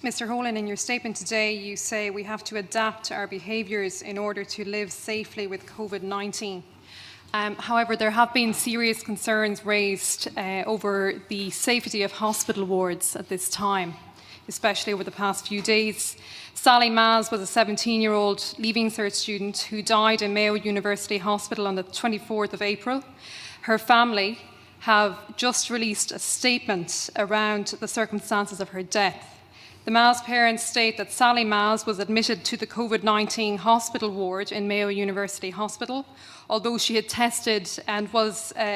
Mr. Holohan, in your statement today, you say we have to adapt our behaviours in order to live safely with COVID-19. However, there have been serious concerns raised over the safety of hospital wards at this time, especially over the past few days. Sally Maz was a 17-year-old Leaving Cert student who died in Mayo University Hospital on the 24th of April. Her family have just released a statement around the circumstances of her death. The Maz parents state that Sally Maz was admitted to the COVID-19 hospital ward in Mayo University Hospital, although she had tested and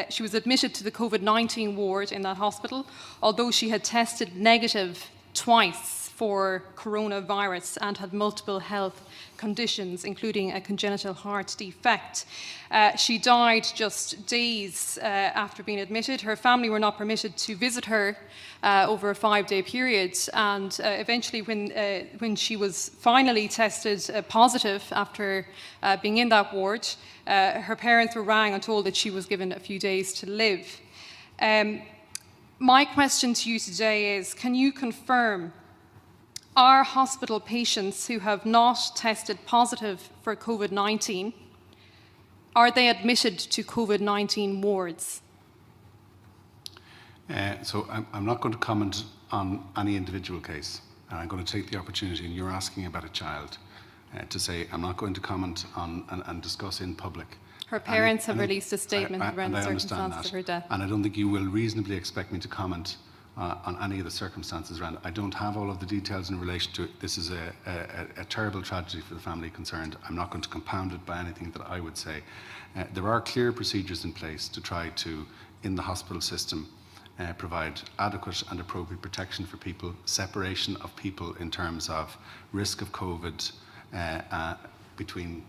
she was admitted to the COVID-19 ward in that hospital, although she had tested negative twice for coronavirus and had multiple health conditions, including a congenital heart defect. She died just days after being admitted. Her family were not permitted to visit her over a 5-day period, and eventually when she was finally tested positive after being in that ward, her parents were rang and told that she was given a few days to live. My question to you today is, can you confirm, are hospital patients who have not tested positive for COVID-19, are they admitted to COVID-19 wards? So I'm not going to comment on any individual case. And I'm going to take the opportunity, and you're asking about a child, to say I'm not going to comment on and discuss in public. Her parents have released a statement around the circumstances of her death. And I don't think you will reasonably expect me to comment on any of the circumstances around it. I don't have all of the details in relation to it. This is a terrible tragedy for the family concerned. I'm not going to compound it by anything that I would say. There are clear procedures in place to try to, in the hospital system, provide adequate and appropriate protection for people, separation of people in terms of risk of COVID between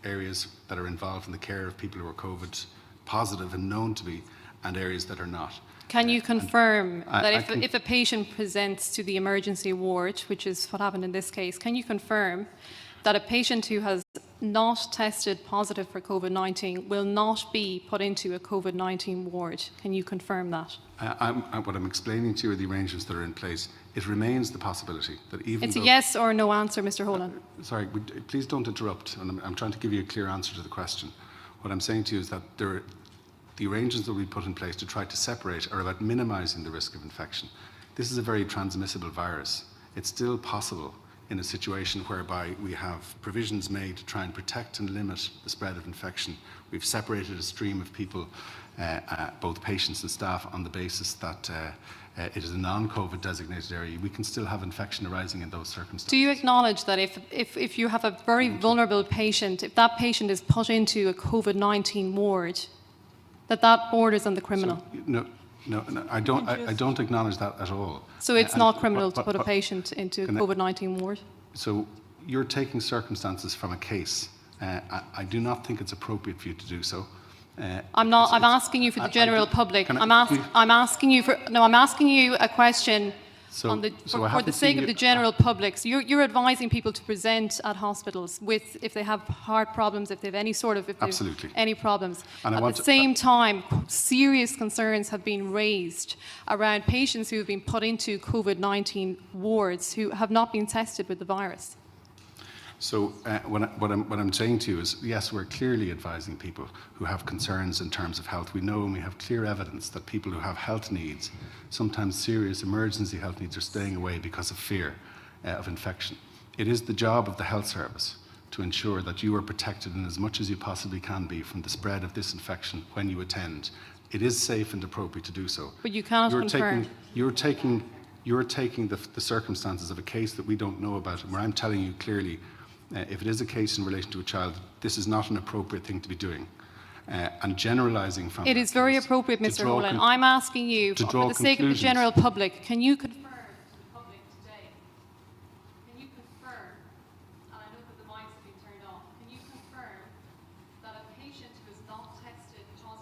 areas that are involved in the care of people who are COVID positive and known to be, and areas that are not. Can you confirm that if a patient presents to the emergency ward, which is what happened in this case, can you confirm that a patient who has not tested positive for COVID-19 will not be put into a COVID-19 ward? Can you confirm that? What I'm explaining to you are the arrangements that are in place. It remains the possibility that even It's a yes or no answer, Mr. Holohan. Sorry, please don't interrupt. And I'm trying to give you a clear answer to the question. What I'm saying to you is that the arrangements that we put in place to try to separate are about minimising the risk of infection. This is a very transmissible virus. It's still possible in a situation whereby we have provisions made to try and protect and limit the spread of infection. We've separated a stream of people, both patients and staff, on the basis that it is a non-COVID designated area. We can still have infection arising in those circumstances. Do you acknowledge that if you have a very vulnerable patient, if that patient is put into a COVID-19 ward, that borders on the criminal? So, no, I don't acknowledge that at all. So it's not criminal to put a patient into a COVID-19 ward? So you're taking circumstances from a case. I do not think it's appropriate for you to do so. I'm asking you for the general public. I'm asking you a question for the sake of the general public. So you're advising people to present at hospitals if they have heart problems, if they have any sort of any problems. And at the same time, serious concerns have been raised around patients who have been put into COVID-19 wards who have not been tested with the virus. So what I'm saying to you is, yes, we're clearly advising people who have concerns in terms of health. We know and we have clear evidence that people who have health needs, sometimes serious emergency health needs, are staying away because of fear of infection. It is the job of the health service to ensure that you are protected in as much as you possibly can be from the spread of this infection when you attend. It is safe and appropriate to do so. But you cannot confirm. You're taking the circumstances of a case that we don't know about, and where I'm telling you clearly, if it is a case in relation to a child, this is not an appropriate thing to be doing. And generalising from it is very appropriate, Mr. Holohan. I'm asking you, for the sake of the general public, can you confirm